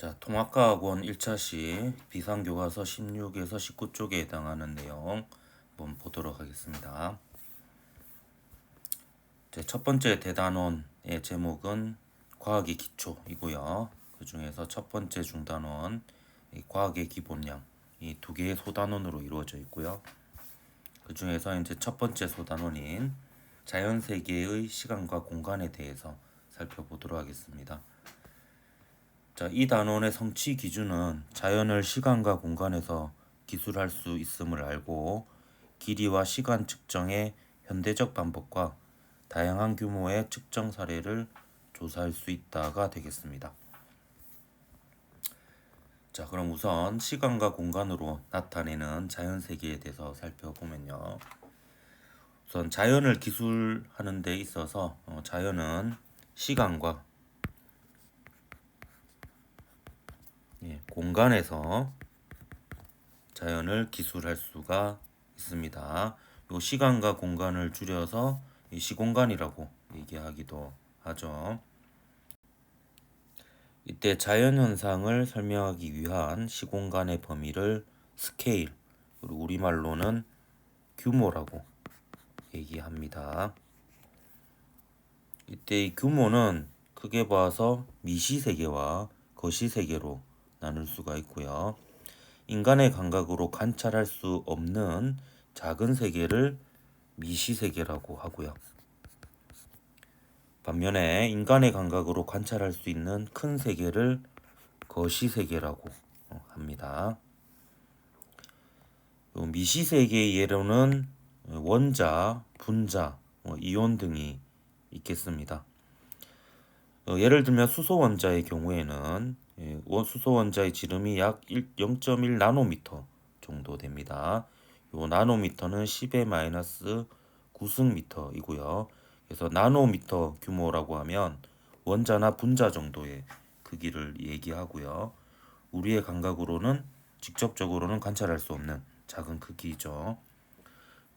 자, 통합과학원 1차시 비상교과서 16에서 19쪽에 해당하는 내용 한번 보도록 하겠습니다. 첫 번째 대단원의 제목은 과학의 기초이고요. 그 중에서 첫 번째 중단원, 과학의 기본량, 이 두 개의 소단원으로 이루어져 있고요. 그 중에서 이제 첫 번째 소단원인 자연 세계의 시간과 공간에 대해서 살펴보도록 하겠습니다. 자, 이 단원의 성취 기준은 자연을 시간과 공간에서 기술할 수 있음을 알고 길이와 시간 측정의 현대적 방법과 다양한 규모의 측정 사례를 조사할 수 있다가 되겠습니다. 자, 그럼 우선 시간과 공간으로 나타내는 자연 세계에 대해서 살펴보면요. 우선 자연을 기술하는 데 있어서 자연은 시간과 공간에서 자연을 기술할 수가 있습니다. 이 시간과 공간을 줄여서 이 시공간이라고 얘기하기도 하죠. 이때 자연현상을 설명하기 위한 시공간의 범위를 스케일, 그리고 우리말로는 규모라고 얘기합니다. 이때 이 규모는 크게 봐서 미시세계와 거시세계로 나눌 수가 있고요. 인간의 감각으로 관찰할 수 없는 작은 세계를 미시세계라고 하고요. 반면에 인간의 감각으로 관찰할 수 있는 큰 세계를 거시세계라고 합니다. 미시세계의 예로는 원자, 분자, 이온 등이 있겠습니다. 예를 들면 수소원자의 경우에는 수소원자의 지름이 약 0.1 나노미터 정도 됩니다. 요 나노미터는 10의 마이너스 9승미터이고요. 그래서 나노미터 규모라고 하면 원자나 분자 정도의 크기를 얘기하고요. 우리의 감각으로는 직접적으로는 관찰할 수 없는 작은 크기죠.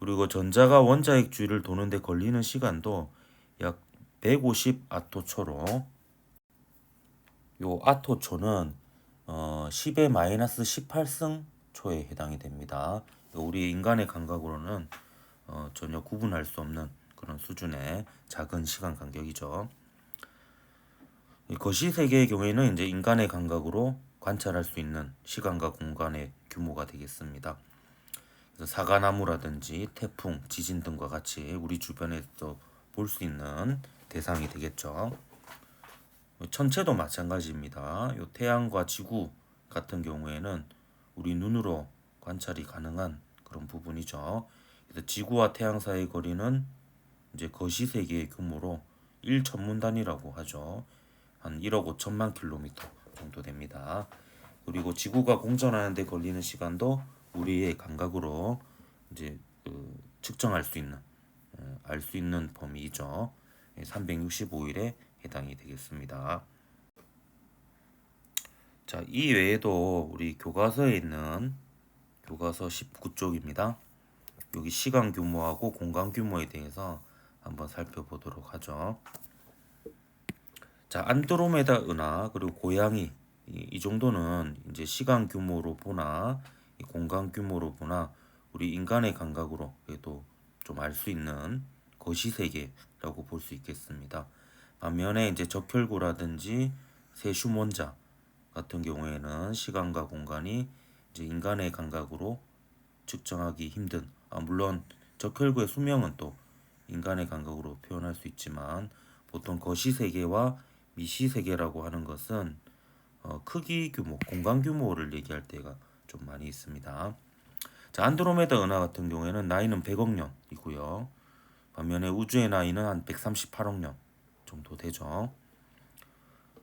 그리고 전자가 원자핵 주위를 도는데 걸리는 시간도 약 150 아토초로, 요 아토초는 10의 마이너스 18승 초에 해당이 됩니다. 우리 인간의 감각으로는 전혀 구분할 수 없는 그런 수준의 작은 시간 간격이죠. 거시세계의 경우에는 이제 인간의 감각으로 관찰할 수 있는 시간과 공간의 규모가 되겠습니다. 그래서 사과나무라든지 태풍, 지진 등과 같이 우리 주변에서 볼 수 있는 대상이 되겠죠. 천체도 마찬가지입니다. 요 태양과 지구 같은 경우에는 우리 눈으로 관찰이 가능한 그런 부분이죠. 그래서 지구와 태양 사이의 거리는 이제 거시세계의 규모로 1천문단위라고 하죠. 한 1억 5천만 킬로미터 정도 됩니다. 그리고 지구가 공전하는 데 걸리는 시간도 우리의 감각으로 이제 측정할 수 있는, 알 수 있는 범위이죠. 365일에 해당이 되겠습니다. 자, 이 외에도 우리 교과서에 있는 교과서 19쪽입니다. 여기 시간 규모하고 공간 규모에 대해서 한번 살펴보도록 하죠. 자, 안드로메다 은하 그리고 고양이 이 정도는 이제 시간 규모로 보나 공간 규모로 보나 우리 인간의 감각으로 그래도 좀 알 수 있는 거시세계라고 볼 수 있겠습니다. 반면에 이제 적혈구라든지 세슘원자 같은 경우에는 시간과 공간이 이제 인간의 감각으로 측정하기 힘든, 물론 적혈구의 수명은 또 인간의 감각으로 표현할 수 있지만 보통 거시세계와 미시세계라고 하는 것은 크기 규모, 공간 규모를 얘기할 때가 좀 많이 있습니다. 자, 안드로메다 은하 같은 경우에는 나이는 100억 년이고요. 반면에 우주의 나이는 한 138억 년 정도 되죠.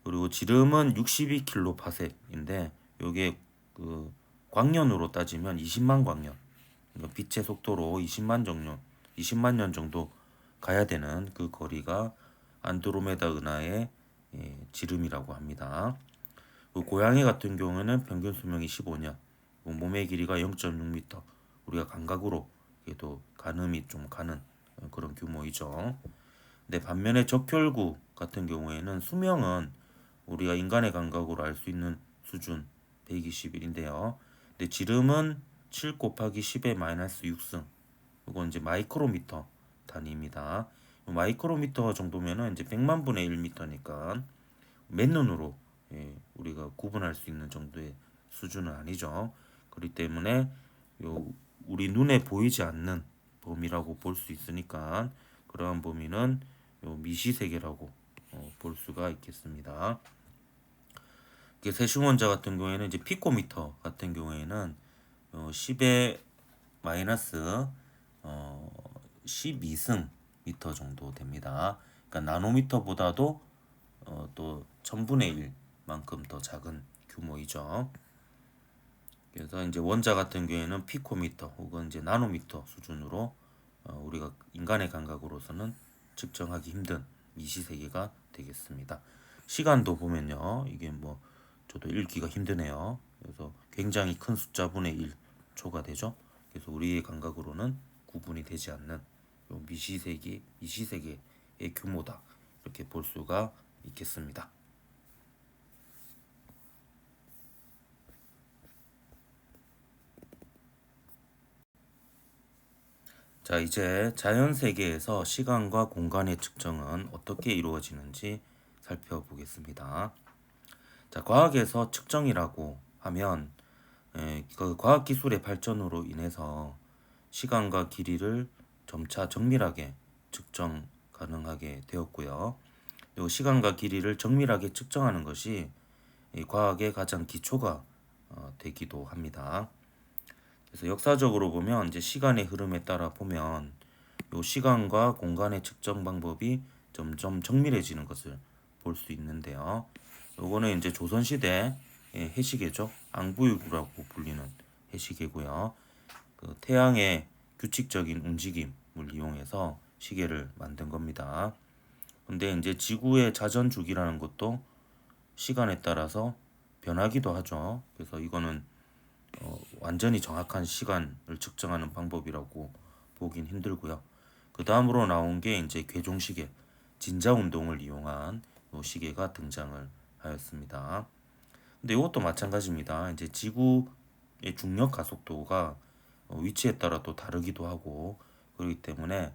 그리고 지름은 62킬로파섹인데 이게 그 광년으로 따지면 20만 광년, 그러니까 빛의 속도로 20만 년 정도 가야 되는 그 거리가 안드로메다 은하의 지름이라고 합니다. 그 고양이 같은 경우에는 평균 수명이 15년, 몸의 길이가 0.6m, 우리가 감각으로 또 가늠이 좀 가는 그런 규모이죠. 근데 반면에 적혈구 같은 경우에는 수명은 우리가 인간의 감각으로 알 수 있는 수준 121인데요. 근데 지름은 7 곱하기 10의 마이너스 6승. 이건 이제 마이크로미터 단위입니다. 마이크로미터 정도면은 이제 100만 분의 1미터니까 맨눈으로 우리가 구분할 수 있는 정도의 수준은 아니죠. 그렇기 때문에 요 우리 눈에 보이지 않는 범위라고 볼 수 있으니까 그러한 범위는 요 미시세계라고 볼 수가 있겠습니다. 세슘 원자 같은 경우에는 이제 피코미터 같은 경우에는 10의 마이너스 12승 미터 정도 됩니다. 그러니까 나노미터보다도 또 1000분의 1만큼 더 작은 규모이죠. 그래서 이제 원자 같은 경우에는 피코미터 혹은 이제 나노미터 수준으로 우리가 인간의 감각으로서는 측정하기 힘든 미시세계가 되겠습니다. 시간도 보면요, 이게 뭐 저도 읽기가 힘드네요. 그래서 굉장히 큰 숫자분의 1초가 되죠. 그래서 우리의 감각으로는 구분이 되지 않는 미시세계의 규모다, 이렇게 볼 수가 있겠습니다. 자, 이제 자연 세계에서 시간과 공간의 측정은 어떻게 이루어지는지 살펴보겠습니다. 자, 과학에서 측정이라고 하면 그 과학 기술의 발전으로 인해서 시간과 길이를 점차 정밀하게 측정 가능하게 되었고요. 이 시간과 길이를 정밀하게 측정하는 것이 이 과학의 가장 기초가 되기도 합니다. 그래서 역사적으로 보면 이제 시간의 흐름에 따라 보면 이 시간과 공간의 측정 방법이 점점 정밀해지는 것을 볼 수 있는데요. 요거는 이제 조선시대 해시계죠. 앙부일구라고 불리는 해시계고요. 그 태양의 규칙적인 움직임을 이용해서 시계를 만든 겁니다. 근데 이제 지구의 자전 주기라는 것도 시간에 따라서 변하기도 하죠. 그래서 이거는 완전히 정확한 시간을 측정하는 방법이라고 보긴 힘들고요. 그 다음으로 나온 게 이제 괴종시계, 진자 운동을 이용한 요 시계가 등장을 하였습니다. 근데 이것도 마찬가지입니다. 이제 지구의 중력 가속도가 위치에 따라 또 다르기도 하고 그렇기 때문에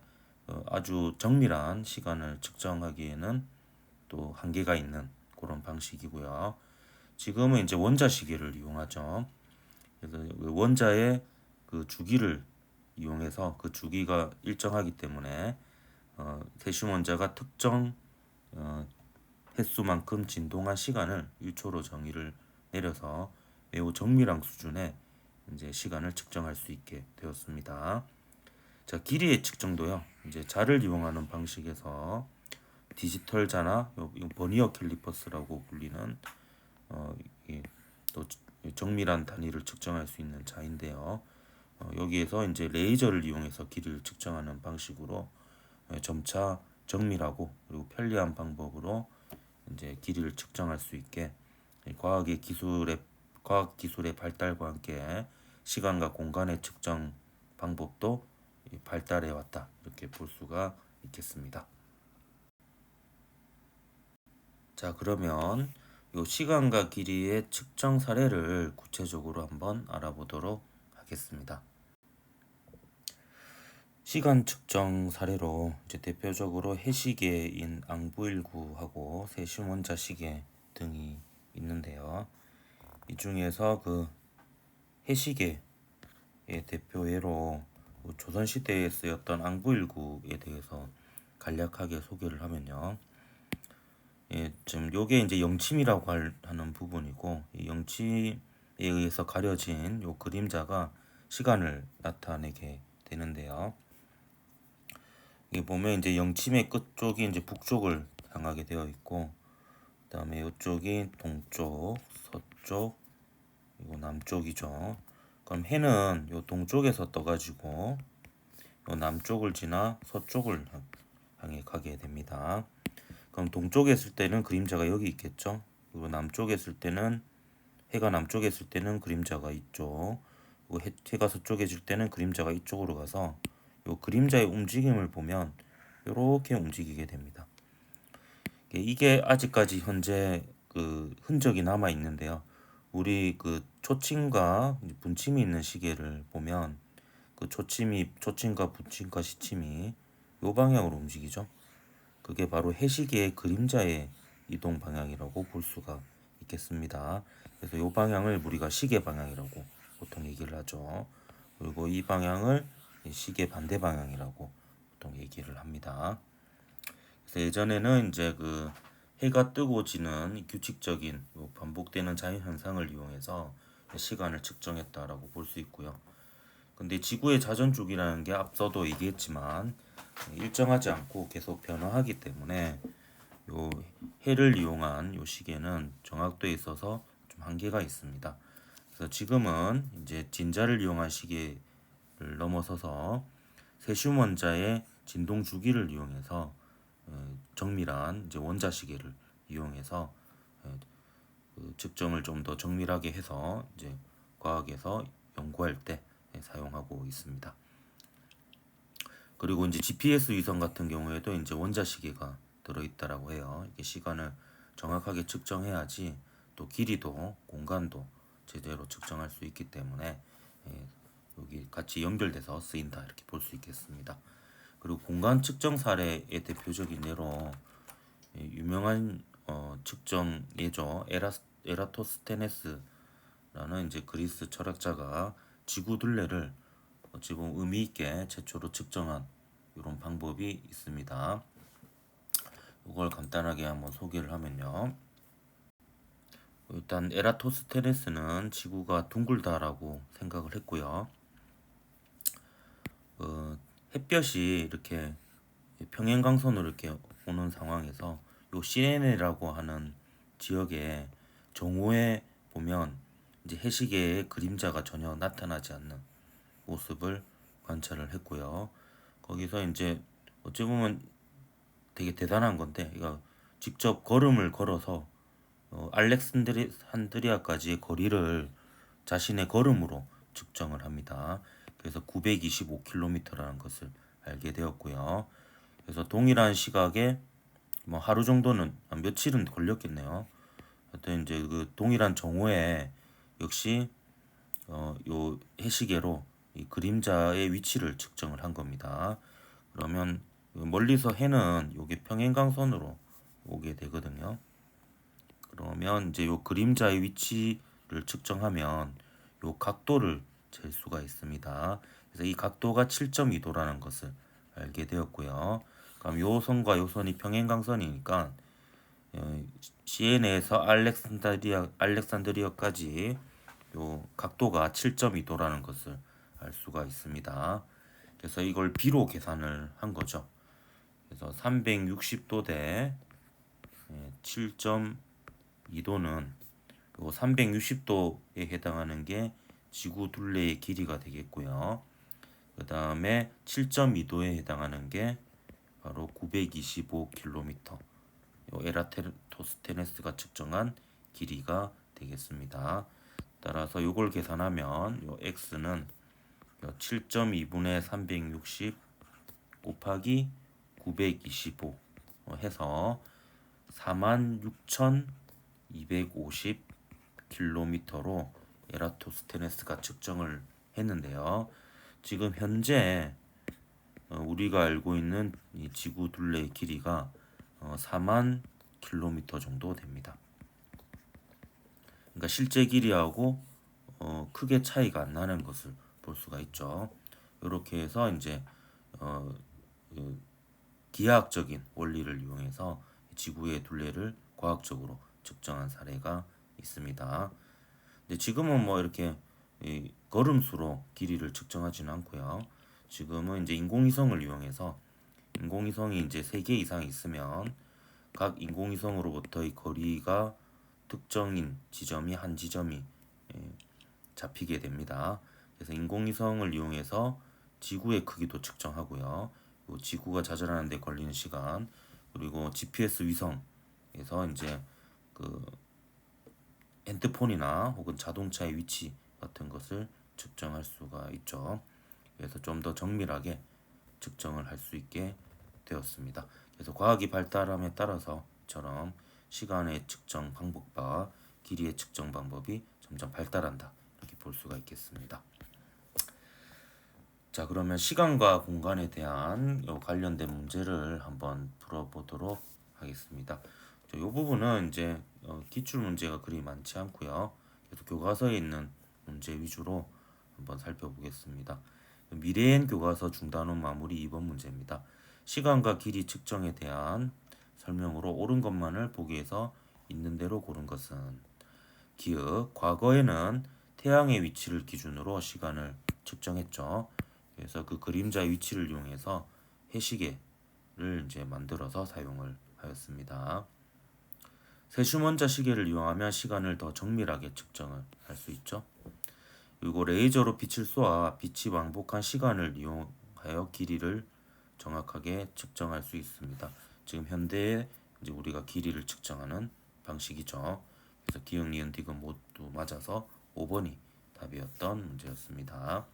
아주 정밀한 시간을 측정하기에는 또 한계가 있는 그런 방식이고요. 지금은 이제 원자 시계를 이용하죠. 그래서 원자의 그 주기를 이용해서 그 주기가 일정하기 때문에 세슘 원자가 특정 횟수만큼 진동한 시간을 1초로 정의를 내려서 매우 정밀한 수준의 이제 시간을 측정할 수 있게 되었습니다. 자, 길이의 측정도요. 이제 자를 이용하는 방식에서 디지털 자나 버니어 캘리퍼스라고 불리는 또 정밀한 단위를 측정할 수 있는 자인데요. 여기에서 이제 레이저를 이용해서 길이를 측정하는 방식으로 점차 정밀하고 그리고 편리한 방법으로 이제 길이를 측정할 수 있게 과학 기술의 발달과 함께 시간과 공간의 측정 방법도 발달해 왔다, 이렇게 볼 수가 있겠습니다. 자, 그러면 이 시간과 길이의 측정 사례를 구체적으로 한번 알아보도록 하겠습니다. 시간 측정 사례로 이제 대표적으로 해시계인 앙부일구하고 세슘 원자 시계 등이 있는데요. 이 중에서 그 해시계의 대표 예로 조선시대에 쓰였던 앙부일구에 대해서 간략하게 소개를 하면요. 지금 요게 이제 영침이라고 하는 부분이고, 이 영침에 의해서 가려진 요 그림자가 시간을 나타내게 되는데요. 이게 보면 이제 영침의 끝쪽이 이제 북쪽을 향하게 되어 있고, 그다음에 이쪽이 동쪽, 서쪽, 그리고 남쪽이죠. 그럼 해는 요 동쪽에서 떠가지고 요 남쪽을 지나 서쪽을 향해 가게 됩니다. 그럼 동쪽에 있을 때는 그림자가 여기 있겠죠. 그리고 남쪽에 있을 때는 해가 남쪽에 있을 때는 그림자가 이쪽, 그리고 해가 서쪽에 있을 때는 그림자가 이쪽으로 가서 요 그림자의 움직임을 보면 이렇게 움직이게 됩니다. 이게 아직까지 현재 그 흔적이 남아 있는데요. 우리 그 초침과 분침이 있는 시계를 보면 그 초침과 분침과 시침이 요 방향으로 움직이죠. 그게 바로 해시계의 그림자의 이동 방향이라고 볼 수가 있겠습니다. 그래서 요 방향을 우리가 시계 방향이라고 보통 얘기를 하죠. 그리고 이 방향을 시계 반대 방향이라고 보통 얘기를 합니다. 그래서 예전에는 이제 그 해가 뜨고 지는 규칙적인 반복되는 자연 현상을 이용해서 시간을 측정했다라고 볼 수 있고요. 근데 지구의 자전 주기라는 게 앞서도 얘기했지만 일정하지 않고 계속 변화하기 때문에 요 해를 이용한 요 시계는 정확도에 있어서 좀 한계가 있습니다. 그래서 지금은 이제 진자를 이용한 시계를 넘어서서 세슘 원자의 진동 주기를 이용해서 정밀한 이제 원자 시계를 이용해서 그 측정을 좀 더 정밀하게 해서 이제 과학에서 연구할 때 사용하고 있습니다. 그리고 이제 GPS 위성 같은 경우에도 이제 원자 시계가 들어있다라고 해요. 이게 시간을 정확하게 측정해야지 또 길이도 공간도 제대로 측정할 수 있기 때문에 여기 같이 연결돼서 쓰인다 이렇게 볼 수 있겠습니다. 그리고 공간 측정 사례의 대표적인 예로 유명한 측정 예죠. 에라토스테네스라는 이제 그리스 철학자가 지구 둘레를 어찌 보면 의미 있게 최초로 측정한 이런 방법이 있습니다. 이걸 간단하게 한번 소개를 하면요. 일단 에라토스테네스는 지구가 둥글다라고 생각을 했고요. 햇볕이 이렇게 평행광선으로 이렇게 오는 상황에서 요 시레네라고 하는 지역에 정오에 보면 이제 해시계의 그림자가 전혀 나타나지 않는 모습을 관찰을 했고요. 거기서 이제 어찌 보면 되게 대단한 건데, 이거 직접 걸음을 걸어서 알렉산드리아까지의 거리를 자신의 걸음으로 측정을 합니다. 그래서 925km라는 것을 알게 되었고요. 그래서 동일한 시각에 뭐 하루 정도는 며칠은 걸렸겠네요. 하여튼 이제 그 동일한 정오에 역시 요 해시계로 이 그림자의 위치를 측정을 한 겁니다. 그러면 멀리서 해는 요게 평행광선으로 오게 되거든요. 그러면 이제 요 그림자의 위치를 측정하면 요 각도를 잴 수가 있습니다. 그래서 이 각도가 7.2도라는 것을 알게 되었고요. 그럼 요 선과 요 선이 평행광선이니까 시에네에서 알렉산드리아까지 요 각도가 7.2도라는 것을 알 수가 있습니다. 그래서 이걸 비로 계산을 한 거죠. 그래서 360도 대 7.2도는 요 360도에 해당하는 게 지구 둘레의 길이가 되겠고요. 그 다음에 7.2도에 해당하는 게 바로 925km, 요 에라토스테네스가 측정한 길이가 되겠습니다. 따라서 이걸 계산하면 요 x는 7.2분의 360 곱하기 925 해서 46,250km로 에라토스테네스가 측정을 했는데요. 지금 현재 우리가 알고 있는 이 지구 둘레의 길이가 4만 km 정도 됩니다. 그러니까 실제 길이하고 크게 차이가 안 나는 것을 볼 수가 있죠. 이렇게 해서 이제 그 기하학적인 원리를 이용해서 지구의 둘레를 과학적으로 측정한 사례가 있습니다. 근데 지금은 뭐 이렇게 걸음수로 길이를 측정하지는 않고요. 지금은 이제 인공위성을 이용해서 인공위성이 이제 3개 이상 있으면 각 인공위성으로부터의 거리가 특정인 지점이 한 지점이 잡히게 됩니다. 그래서 인공위성을 이용해서 지구의 크기도 측정하고요. 지구가 자전하는 데 걸리는 시간, 그리고 GPS 위성에서 이제 그 핸드폰이나 혹은 자동차의 위치 같은 것을 측정할 수가 있죠. 그래서 좀 더 정밀하게 측정을 할 수 있게 되었습니다. 그래서 과학이 발달함에 따라서처럼 시간의 측정 방법과 길이의 측정 방법이 점점 발달한다 이렇게 볼 수가 있겠습니다. 자, 그러면 시간과 공간에 대한 요 관련된 문제를 한번 풀어보도록 하겠습니다. 이 부분은 이제 기출 문제가 그리 많지 않고요. 그래서 교과서에 있는 문제 위주로 한번 살펴보겠습니다. 미래엔 교과서 중단원 마무리 2번 문제입니다. 시간과 길이 측정에 대한 설명으로 옳은 것만을 보기에서 있는 대로 고른 것은 기억, 과거에는 태양의 위치를 기준으로 시간을 측정했죠. 그래서 그 그림자의 위치를 이용해서 해시계를 이제 만들어서 사용을 하였습니다. 세슈먼자 시계를 이용하면 시간을 더 정밀하게 측정을 할 수 있죠. 그리고 레이저로 빛을 쏘아 빛이 왕복한 시간을 이용하여 길이를 정확하게 측정할 수 있습니다. 지금 현대에 이제 우리가 길이를 측정하는 방식이죠. 그래서 기역, 니은, 디귿 모두 맞아서 5번이 답이었던 문제였습니다.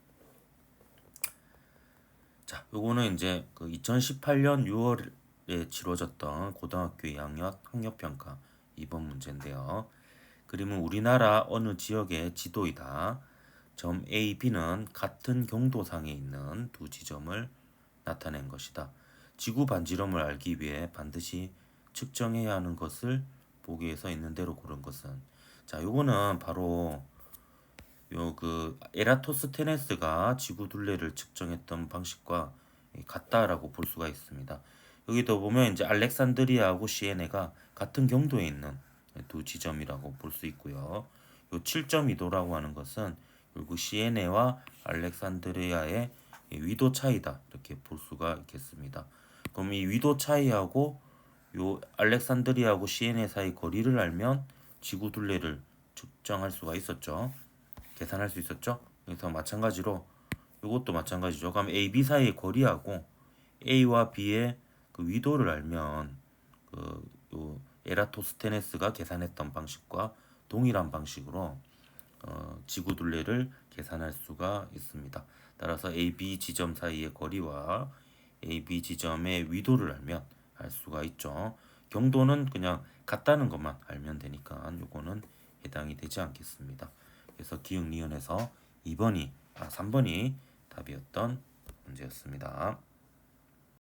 자, 요거는 이제 그 2018년 6월에 치러졌던 고등학교 2학년 학력평가 2번 문제인데요. 그림은 우리나라 어느 지역의 지도이다. 점 A, B는 같은 경도상에 있는 두 지점을 나타낸 것이다. 지구 반지름을 알기 위해 반드시 측정해야 하는 것을 보기에서 있는 대로 고른 것은, 자, 요거는 바로 요 그 에라토스테네스가 지구 둘레를 측정했던 방식과 같다라고 볼 수가 있습니다. 여기도 보면 이제 알렉산드리아하고 시에네가 같은 경도에 있는 두 지점이라고 볼 수 있고요. 요 7.2도라고 하는 것은 결국 시에네와 알렉산드리아의 위도 차이다 이렇게 볼 수가 있겠습니다. 그럼 이 위도 차이하고 요 알렉산드리아하고 시에네 사이 거리를 알면 지구 둘레를 측정할 수가 있었죠. 계산할 수 있었죠. 그래서 마찬가지로 이것도 마찬가지죠. 그럼 A, B 사이의 거리하고 A와 B의 그 위도를 알면 요 에라토스테네스가 계산했던 방식과 동일한 방식으로 지구 둘레를 계산할 수가 있습니다. 따라서 A, B 지점 사이의 거리와 A, B 지점의 위도를 알면 알 수가 있죠. 경도는 그냥 같다는 것만 알면 되니까 요거는 해당이 되지 않겠습니다. 그래서 기역, 니은에서 3번이 답이었던 문제였습니다.